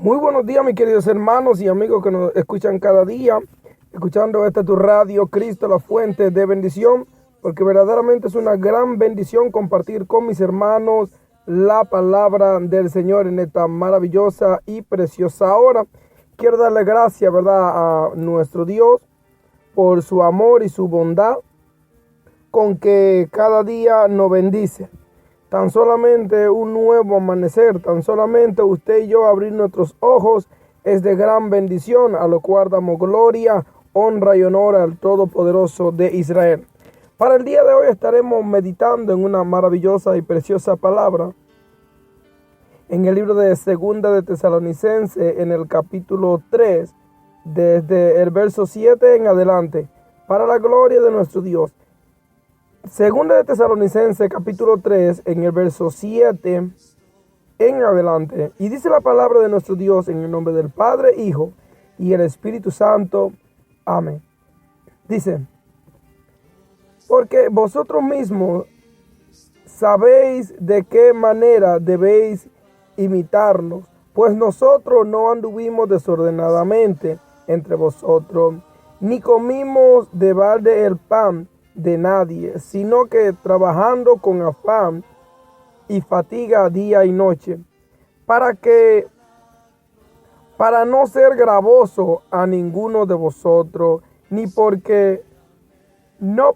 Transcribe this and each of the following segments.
Muy buenos días, mis queridos hermanos y amigos que nos escuchan cada día, escuchando tu radio, Cristo, la fuente de bendición, porque verdaderamente es una gran bendición compartir con mis hermanos la palabra del Señor en esta maravillosa y preciosa hora. Quiero darle gracias, ¿verdad?, a nuestro Dios por su amor y su bondad con que cada día nos bendice. Tan solamente un nuevo amanecer, tan solamente usted y yo abrir nuestros ojos es de gran bendición, a lo cual damos gloria, honra y honor al Todopoderoso de Israel. Para el día de hoy estaremos meditando en una maravillosa y preciosa palabra en el libro de Segunda de Tesalonicenses, en el capítulo 3, desde el verso 7 en adelante, para la gloria de nuestro Dios. Segunda de Tesalonicenses, capítulo 3, en el verso 7 en adelante. Y dice la palabra de nuestro Dios en el nombre del Padre, Hijo y el Espíritu Santo. Amén. Dice: porque vosotros mismos sabéis de qué manera debéis imitarnos, pues nosotros no anduvimos desordenadamente entre vosotros, ni comimos de balde el pan de nadie, sino que trabajando con afán y fatiga día y noche, para no ser gravoso a ninguno de vosotros, ni porque no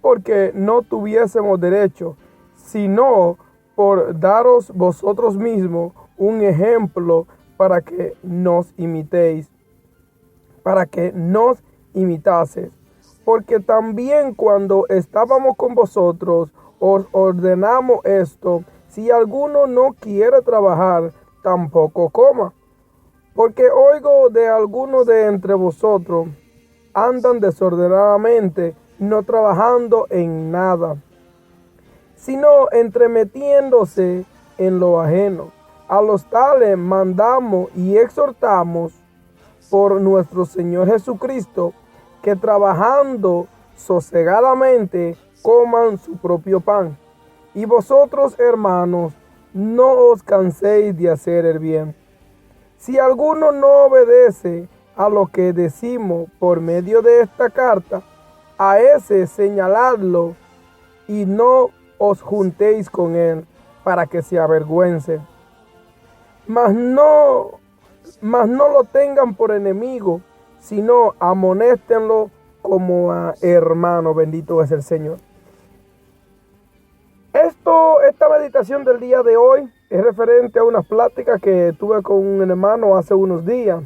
tuviésemos derecho, sino por daros vosotros mismos un ejemplo para que nos imitaseis. Porque también cuando estábamos con vosotros os ordenamos esto: si alguno no quiere trabajar, tampoco coma. Porque oigo de algunos de entre vosotros andan desordenadamente, no trabajando en nada, sino entremetiéndose en lo ajeno. A los tales mandamos y exhortamos por nuestro Señor Jesucristo, que trabajando sosegadamente coman su propio pan. Y vosotros, hermanos, no os canséis de hacer el bien. Si alguno no obedece a lo que decimos por medio de esta carta, a ese señaladlo y no os juntéis con él, para que se avergüence. Mas no lo tengan por enemigo, sino amonéstenlo como a hermano. Bendito es el Señor. Esta meditación del día de hoy es referente a una plática que tuve con un hermano hace unos días,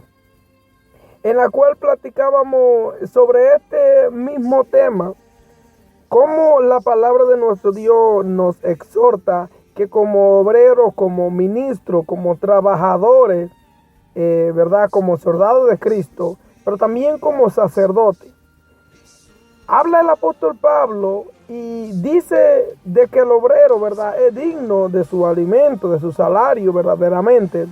en la cual platicábamos sobre este mismo tema, cómo la palabra de nuestro Dios nos exhorta que como obreros, como ministros, como trabajadores, ¿verdad?, como soldados de Cristo, pero también como sacerdote. Habla el apóstol Pablo y dice de que el obrero, ¿verdad?, es digno de su alimento, de su salario verdaderamente.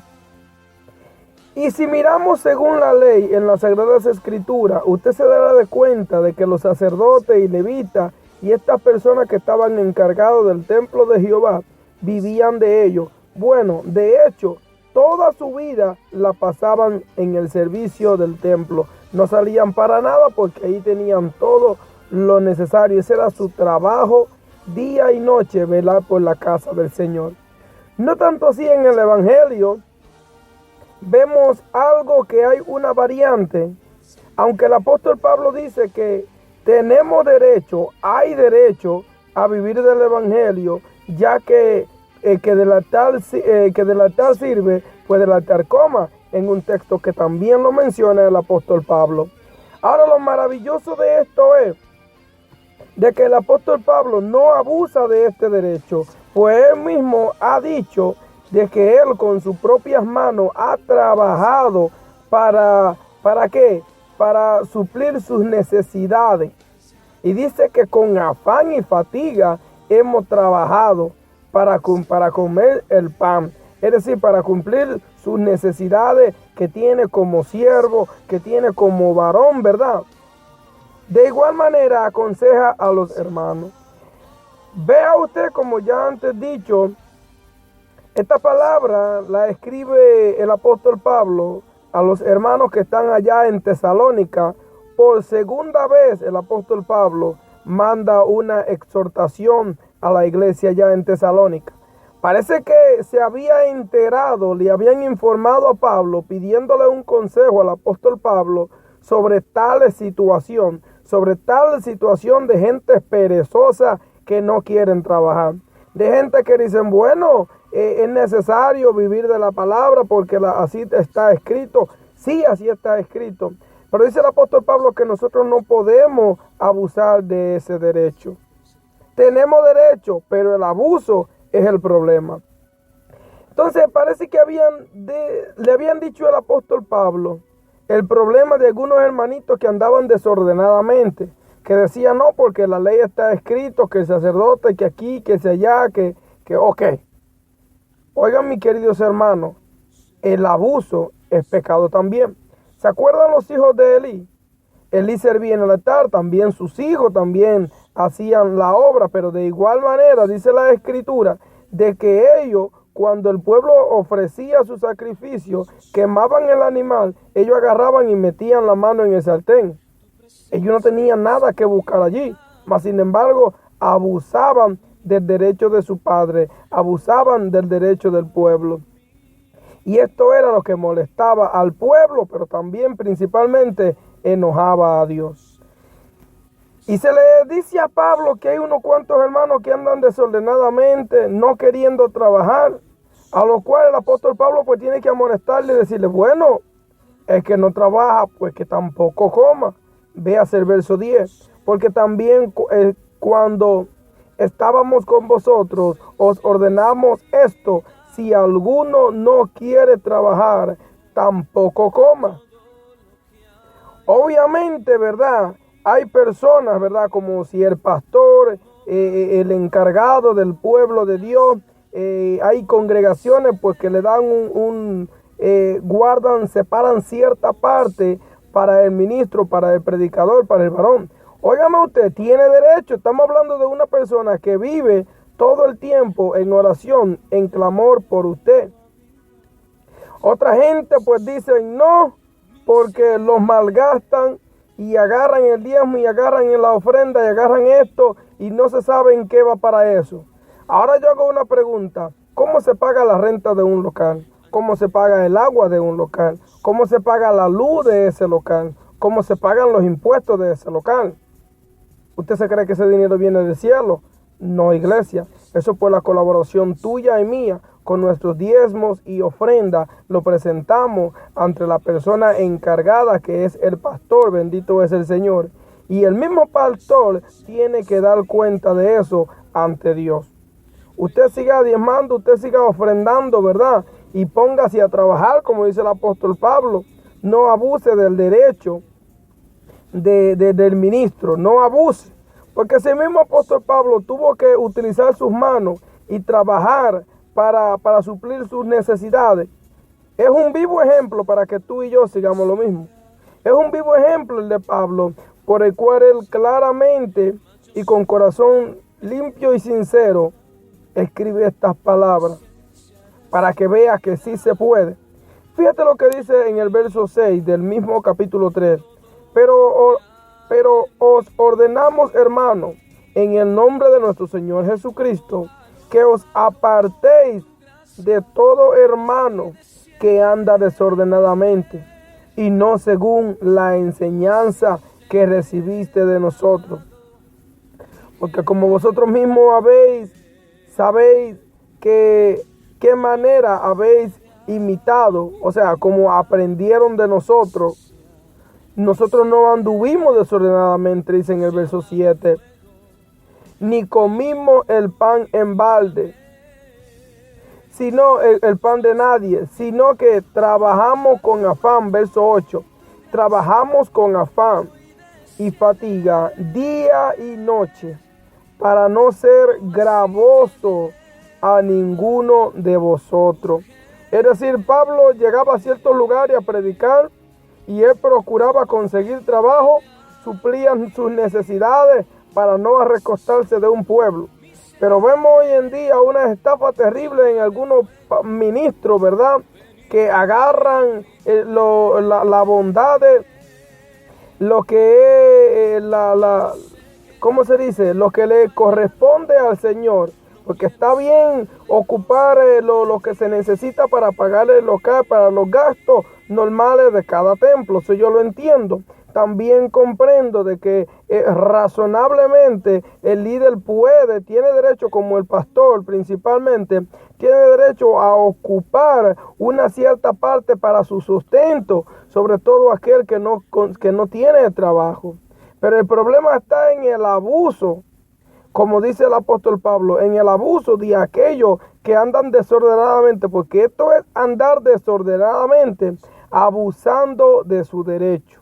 Y si miramos según la ley en las Sagradas Escrituras, usted se dará de cuenta de que los sacerdotes y levitas y estas personas que estaban encargados del templo de Jehová vivían de ello. Bueno, de hecho, toda su vida la pasaban en el servicio del templo. No salían para nada porque ahí tenían todo lo necesario. Ese era su trabajo día y noche, velar por la casa del Señor. No tanto así en el Evangelio. Vemos algo que hay una variante. Aunque el apóstol Pablo dice que tenemos derecho, hay derecho a vivir del Evangelio, ya que del altar sirve, pues del altar coma, en un texto que también lo menciona el apóstol Pablo. Ahora, lo maravilloso de esto es de que el apóstol Pablo no abusa de este derecho, pues él mismo ha dicho de que él con sus propias manos ha trabajado ¿para qué? Para suplir sus necesidades. Y dice que con afán y fatiga hemos trabajado para comer el pan, es decir, para cumplir sus necesidades que tiene como siervo, que tiene como varón, ¿verdad? De igual manera aconseja a los hermanos. Vea usted, como ya antes dicho, esta palabra la escribe el apóstol Pablo a los hermanos que están allá en Tesalónica, por segunda vez el apóstol Pablo manda una exhortación a la iglesia allá en Tesalónica. Parece que se había enterado, le habían informado a Pablo, pidiéndole un consejo al apóstol Pablo sobre tal situación de gente perezosa que no quieren trabajar, de gente que dicen, bueno, es necesario vivir de la palabra porque así está escrito. Sí, así está escrito. Pero dice el apóstol Pablo que nosotros no podemos abusar de ese derecho. Tenemos derecho, pero el abuso es el problema. Entonces parece que le habían dicho al apóstol Pablo el problema de algunos hermanitos que andaban desordenadamente, que decían, no, porque la ley está escrito, que el sacerdote, que aquí, que allá, que ok. Oigan, mis queridos hermanos, el abuso es pecado también. ¿Se acuerdan los hijos de Elí? Elí servía en el altar, también sus hijos también hacían la obra, pero de igual manera dice la escritura de que ellos, cuando el pueblo ofrecía su sacrificio, quemaban el animal, ellos agarraban y metían la mano en el sartén. Ellos no tenían nada que buscar allí, mas sin embargo abusaban del derecho de su padre, abusaban del derecho del pueblo. Y esto era lo que molestaba al pueblo, pero también principalmente enojaba a Dios. Y se le dice a Pablo que hay unos cuantos hermanos que andan desordenadamente, no queriendo trabajar, a lo cual el apóstol Pablo pues tiene que amonestarle y decirle, bueno, el que no trabaja, pues que tampoco coma. Véase el verso 10, porque también cuando estábamos con vosotros, os ordenamos esto, si alguno no quiere trabajar, tampoco coma. Obviamente, ¿verdad? Hay personas, ¿verdad? Como si el pastor, el encargado del pueblo de Dios, hay congregaciones pues que le dan separan cierta parte para el ministro, para el predicador, para el varón. Óigame usted, tiene derecho. Estamos hablando de una persona que vive todo el tiempo en oración, en clamor por usted. Otra gente pues dicen no, porque los malgastan y agarran el diezmo y agarran en la ofrenda y agarran esto y no se sabe en qué va para eso. Ahora yo hago una pregunta. ¿Cómo se paga la renta de un local? ¿Cómo se paga el agua de un local? ¿Cómo se paga la luz de ese local? ¿Cómo se pagan los impuestos de ese local? ¿Usted se cree que ese dinero viene del cielo? No, iglesia. Eso por la colaboración tuya y mía con nuestros diezmos y ofrendas lo presentamos ante la persona encargada que es el pastor, bendito es el Señor. Y el mismo pastor tiene que dar cuenta de eso ante Dios. Usted siga diezmando, usted siga ofrendando, ¿verdad? Y póngase a trabajar, como dice el apóstol Pablo. No abuse del derecho del ministro, no abuse. Porque ese mismo apóstol Pablo tuvo que utilizar sus manos y trabajar para suplir sus necesidades. Es un vivo ejemplo para que tú y yo sigamos lo mismo. Es un vivo ejemplo el de Pablo, por el cual él claramente y con corazón limpio y sincero escribe estas palabras para que vea que sí se puede. Fíjate lo que dice en el verso 6 del mismo capítulo 3. Pero os ordenamos, hermanos, en el nombre de nuestro Señor Jesucristo, que os apartéis de todo hermano que anda desordenadamente y no según la enseñanza que recibiste de nosotros. Porque como vosotros mismos sabéis qué manera habéis imitado, o sea, como aprendieron de nosotros. Nosotros no anduvimos desordenadamente, dice en el verso 7, ni comimos el pan en balde, sino el pan de nadie, sino que trabajamos con afán, verso 8, trabajamos con afán y fatiga día y noche, para no ser gravoso a ninguno de vosotros. Es decir, Pablo llegaba a ciertos lugares a predicar y él procuraba conseguir trabajo, suplían sus necesidades para no recostarse de un pueblo. Pero vemos hoy en día una estafa terrible en algunos ministros, ¿verdad? Que agarran la bondad de lo que es ¿cómo se dice? Lo que le corresponde al Señor. Porque está bien ocupar lo que se necesita para pagar el local, para los gastos normales de cada templo. Eso yo lo entiendo. También comprendo de que razonablemente el líder tiene derecho, como el pastor principalmente, tiene derecho a ocupar una cierta parte para su sustento, sobre todo aquel que no tiene trabajo. Pero el problema está en el abuso, como dice el apóstol Pablo, en el abuso de aquellos que andan desordenadamente, porque esto es andar desordenadamente, abusando de su derecho,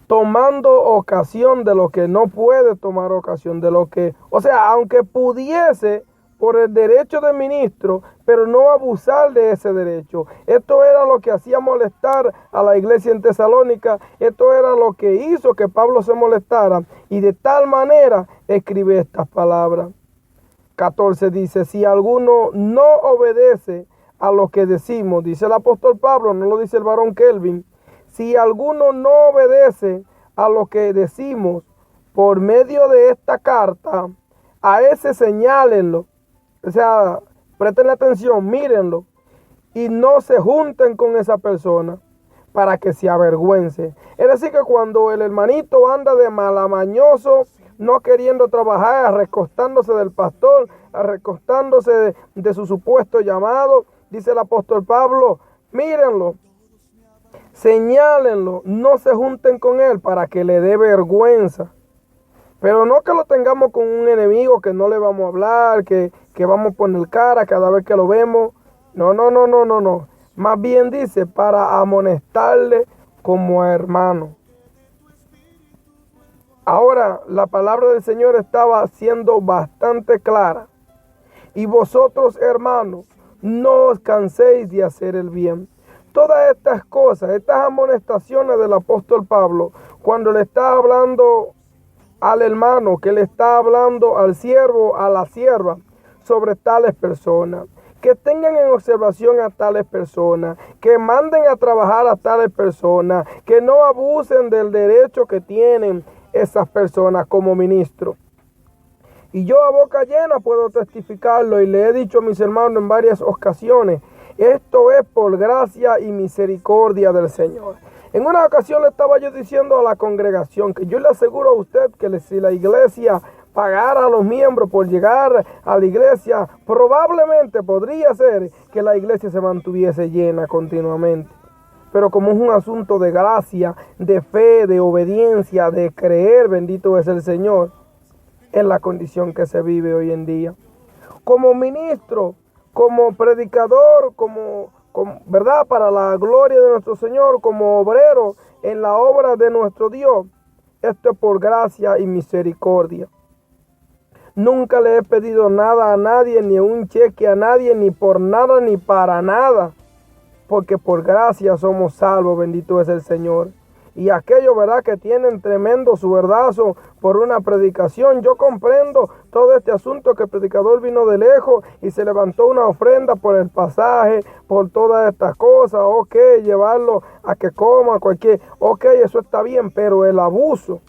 tomando ocasión de lo que no puede tomar ocasión, de lo que, o sea, aunque pudiese por el derecho de ministro, pero no abusar de ese derecho. Esto era lo que hacía molestar a la iglesia en Tesalónica. Esto era lo que hizo que Pablo se molestara, y de tal manera escribe estas palabras. 14 dice: si alguno no obedece a lo que decimos, dice el apóstol Pablo, no lo dice el varón Kelvin, si alguno no obedece a lo que decimos por medio de esta carta, a ese señálenlo. O sea, presten atención, mírenlo, y no se junten con esa persona para que se avergüence. Es decir, que cuando el hermanito anda de malamañoso, no queriendo trabajar, recostándose del pastor, recostándose de su supuesto llamado, dice el apóstol Pablo, mírenlo, señálenlo, no se junten con él para que le dé vergüenza. Pero no que lo tengamos con un enemigo que no le vamos a hablar, que vamos a poner cara cada vez que lo vemos. No. Más bien dice, para amonestarle como a hermano. Ahora, la palabra del Señor estaba siendo bastante clara. Y vosotros, hermanos, no os canséis de hacer el bien. Todas estas cosas, estas amonestaciones del apóstol Pablo, cuando le está hablando al hermano, que le está hablando al siervo, a la sierva, sobre tales personas, que tengan en observación a tales personas, que manden a trabajar a tales personas, que no abusen del derecho que tienen esas personas como ministros. Y yo a boca llena puedo testificarlo, y le he dicho a mis hermanos en varias ocasiones, esto es por gracia y misericordia del Señor. En una ocasión le estaba yo diciendo a la congregación que yo le aseguro a usted que si la iglesia pagara a los miembros por llegar a la iglesia, probablemente podría ser que la iglesia se mantuviese llena continuamente. Pero como es un asunto de gracia, de fe, de obediencia, de creer, bendito es el Señor, es la condición que se vive hoy en día. Como ministro, como predicador, como ¿verdad? Para la gloria de nuestro Señor, como obrero en la obra de nuestro Dios. Esto es por gracia y misericordia. Nunca le he pedido nada a nadie, ni un cheque a nadie, ni por nada, ni para nada. Porque por gracia somos salvos, bendito es el Señor. Y aquellos, ¿verdad?, que tienen tremendo suerdazo por una predicación. Yo comprendo todo este asunto, que el predicador vino de lejos y se levantó una ofrenda por el pasaje, por todas estas cosas. Ok, llevarlo a que coma cualquier. Ok, eso está bien, pero el abuso